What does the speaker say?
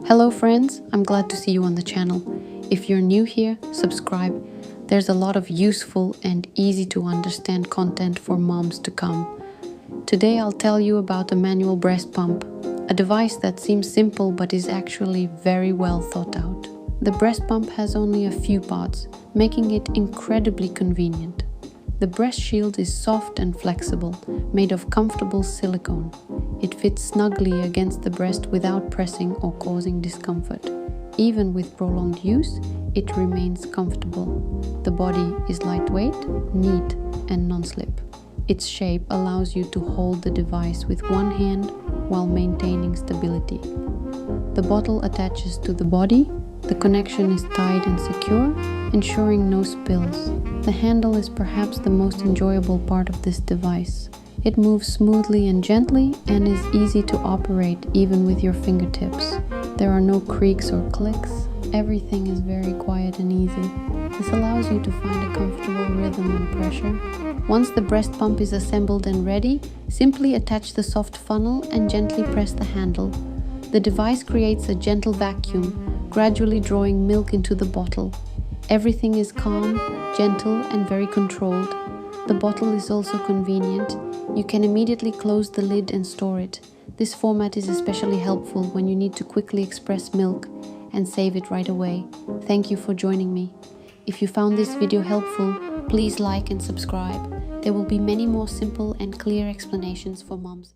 Hello friends, I'm glad to see you on the channel. If you're new here, subscribe. There's a lot of useful and easy to understand content for moms to come. Today I'll tell you about a manual breast pump, a device that seems simple but is actually very well thought out. The breast pump has only a few parts, making it incredibly convenient. The breast shield is soft and flexible, made of comfortable silicone. It fits snugly against the breast without pressing or causing discomfort. Even with prolonged use, it remains comfortable. The body is lightweight, neat, and non-slip. Its shape allows you to hold the device with one hand while maintaining stability. The bottle attaches to the body. The connection is tight and secure, ensuring no spills. The handle is perhaps the most enjoyable part of this device. It moves smoothly and gently and is easy to operate even with your fingertips. There are no creaks or clicks. Everything is very quiet and easy. This allows you to find a comfortable rhythm and pressure. Once the breast pump is assembled and ready, simply attach the soft funnel and gently press the handle. The device creates a gentle vacuum, gradually drawing milk into the bottle. Everything is calm, gentle, and very controlled. The bottle is also convenient. You can immediately close the lid and store it. This format is especially helpful when you need to quickly express milk and save it right away. Thank you for joining me. If you found this video helpful, please like and subscribe. There will be many more simple and clear explanations for moms.